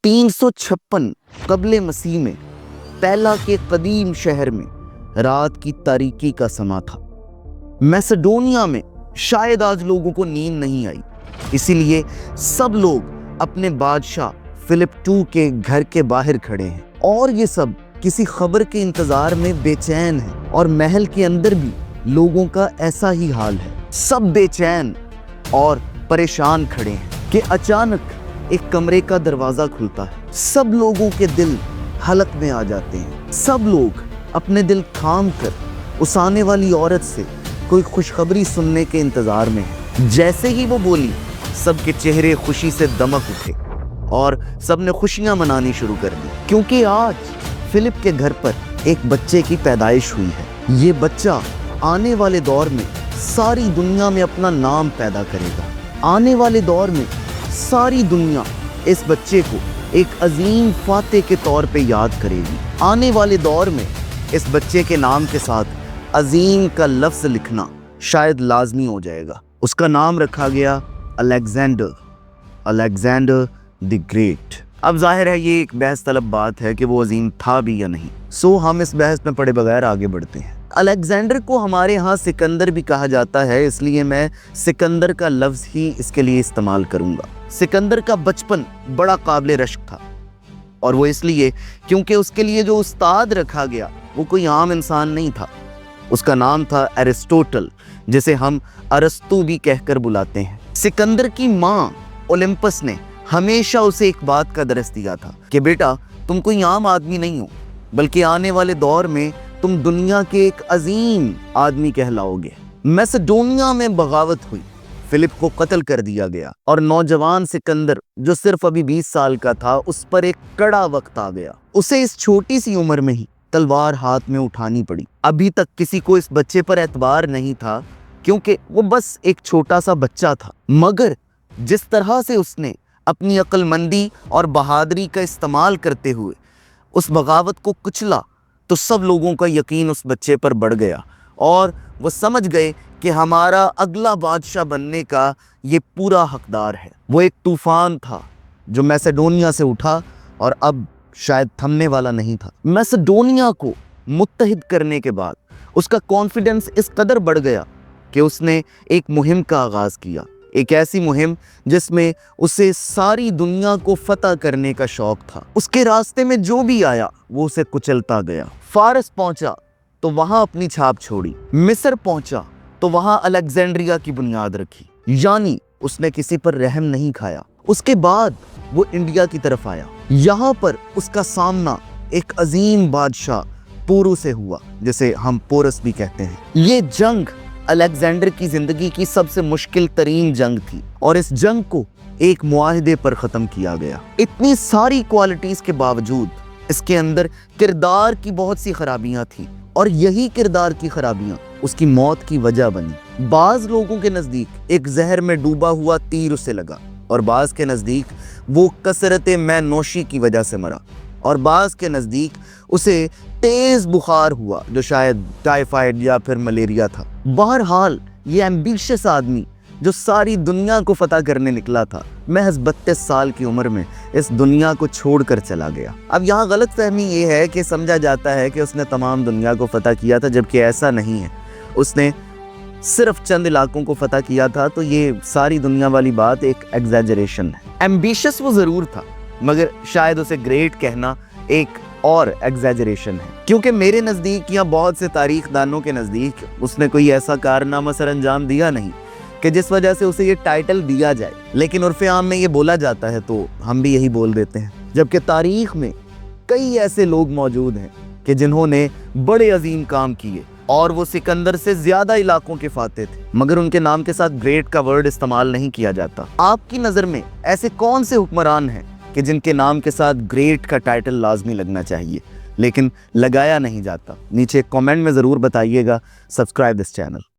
356 قبل مسیح میں پہلا کے قدیم شہر میں رات کی تاریکی کا سما تھا۔ میسیڈونیا میں شاید آج لوگوں کو نیند نہیں آئی، اسی لیے سب لوگ اپنے بادشاہ فلپ II کے گھر کے باہر کھڑے ہیں، اور یہ سب کسی خبر کے انتظار میں بے چین ہیں، اور محل کے اندر بھی لوگوں کا ایسا ہی حال ہے۔ سب بے چین اور پریشان کھڑے ہیں کہ اچانک ایک کمرے کا دروازہ کھلتا ہے۔ سب لوگوں کے دل حلق میں آ جاتے ہیں، سب لوگ اپنے دل تھام کر اس آنے والی عورت سے کوئی خوشخبری سننے کے انتظار میں ہیں۔ جیسے ہی وہ بولی، سب کے چہرے خوشی سے دمک اٹھے اور سب نے خوشیاں منانی شروع کر دی، کیونکہ آج فلپ کے گھر پر ایک بچے کی پیدائش ہوئی ہے۔ یہ بچہ آنے والے دور میں ساری دنیا میں اپنا نام پیدا کرے گا۔ آنے والے دور میں ساری دنیا اس بچے کو ایک عظیم فاتح کے طور پہ یاد کرے گی۔ آنے والے دور میں اس بچے کے نام کے ساتھ عظیم کا لفظ لکھنا شاید لازمی ہو جائے گا۔ اس کا نام رکھا گیا الیگزینڈر دی گریٹ۔ اب ظاہر ہے یہ ایک بحث طلب بات ہے کہ وہ عظیم تھا بھی یا نہیں، ہم اس بحث میں پڑے بغیر آگے بڑھتے ہیں۔ الیگزینڈر کو ہمارے ہاں سکندر بھی کہا جاتا ہے، اس لیے میں سکندر کا لفظ ہی اس کے لیے استعمال کروں گا۔ سکندر کا بچپن بڑا قابل رشک تھا، اور وہ اس لیے کیونکہ اس کے لیے جو استاد رکھا گیا وہ کوئی عام انسان نہیں تھا۔ اس کا نام تھا ایرسٹوٹل، جسے ہم ارسطو بھی کہہ کر بلاتے ہیں۔ سکندر کی ماں اولمپس نے ہمیشہ اسے ایک بات کا درس دیا تھا کہ بیٹا، تم کوئی عام آدمی نہیں ہو، بلکہ آنے والے دور میں تم دنیا کے ایک عظیم آدمی کہلاؤ گے۔ میسیڈونیا میں بغاوت ہوئی، فلپ کو قتل کر دیا گیا، اور نوجوان سکندر جو صرف ابھی 20 سال کا تھا، اس پر ایک کڑا وقت آ گیا۔ اسے اس چھوٹی سی عمر میں ہی تلوار ہاتھ میں اٹھانی پڑی۔ ابھی تک کسی کو اس بچے پر اعتبار نہیں تھا، کیونکہ وہ بس ایک چھوٹا سا بچہ تھا، مگر جس طرح سے اس نے اپنی عقل مندی اور بہادری کا استعمال کرتے ہوئے اس بغاوت کو کچلا، تو سب لوگوں کا یقین اس بچے پر بڑھ گیا، اور وہ سمجھ گئے کہ ہمارا اگلا بادشاہ بننے کا یہ پورا حقدار ہے۔ وہ ایک طوفان تھا جو میسیڈونیا سے اٹھا اور اب شاید تھمنے والا نہیں تھا۔ میسیڈونیا کو متحد کرنے کے بعد اس کا کانفیڈنس اس قدر بڑھ گیا کہ اس نے ایک مہم کا آغاز کیا، ایک ایسی مہم جس میں اسے ساری دنیا کو فتح کرنے کا شوق تھا۔ اس کے راستے میں جو بھی آیا وہ اسے کچلتا گیا۔ فارس پہنچا تو وہاں اپنی چھاپ چھوڑی، مصر پہنچا تو وہاں الیگزینڈریا کی بنیاد رکھی، یعنی اس نے کسی پر رحم نہیں کھایا۔ اس کے بعد وہ انڈیا کی طرف آیا، یہاں پر اس کا سامنا ایک عظیم بادشاہ پورو سے ہوا، جسے ہم پورس بھی کہتے ہیں۔ یہ جنگ الیگزینڈر کی زندگی کی سب سے مشکل ترین جنگ تھی، اور اس جنگ کو ایک معاہدے پر ختم کیا گیا۔ اتنی ساری کوالٹیز کے باوجود اس کے اندر کردار کی بہت سی خرابیاں تھیں، اور یہی کردار کی خرابیاں اس کی موت کی وجہ بنی۔ بعض لوگوں کے نزدیک ایک زہر میں ڈوبا ہوا تیر اسے لگا، اور بعض کے نزدیک وہ کثرت مے نوشی کی وجہ سے مرا، اور بعض کے نزدیک اسے تیز بخار ہوا جو شاید ٹائیفائڈ یا پھر ملیریا تھا۔ بہرحال یہ ایمبیشس آدمی جو ساری دنیا کو فتح کرنے نکلا تھا، محض 32 سال کی عمر میں اس دنیا کو چھوڑ کر چلا گیا۔ اب یہاں غلط فہمی یہ ہے کہ سمجھا جاتا ہے کہ اس نے تمام دنیا کو فتح کیا تھا، جبکہ ایسا نہیں ہے۔ اس نے صرف چند علاقوں کو فتح کیا تھا، تو یہ ساری دنیا والی بات ایک ایگزیجریشن ہے۔ ایمبیشس وہ ضرور تھا، مگر شاید اسے گریٹ کہنا ایک اور ایگزیجریشن ہے، کیونکہ میرے نزدیک یا بہت سے تاریخ دانوں کے نزدیک اس نے کوئی ایسا کارنامہ سر انجام دیا نہیں کہ جس وجہ سے اسے یہ ٹائٹل دیا جائے، لیکن عرف عام میں یہ بولا جاتا ہے تو ہم بھی یہی بول دیتے ہیں۔ جبکہ تاریخ میں کئی ایسے لوگ موجود ہیں کہ جنہوں نے بڑے عظیم کام کیے، اور وہ سکندر سے زیادہ علاقوں کے فاتح تھے، مگر ان کے نام کے ساتھ گریٹ کا ورڈ استعمال نہیں کیا جاتا۔ آپ کی نظر میں ایسے کون سے حکمران ہیں کہ جن کے نام کے ساتھ گریٹ کا ٹائٹل لازمی لگنا چاہیے لیکن لگایا نہیں جاتا؟ نیچے کامنٹ میں ضرور بتائیے گا۔ Subscribe this channel.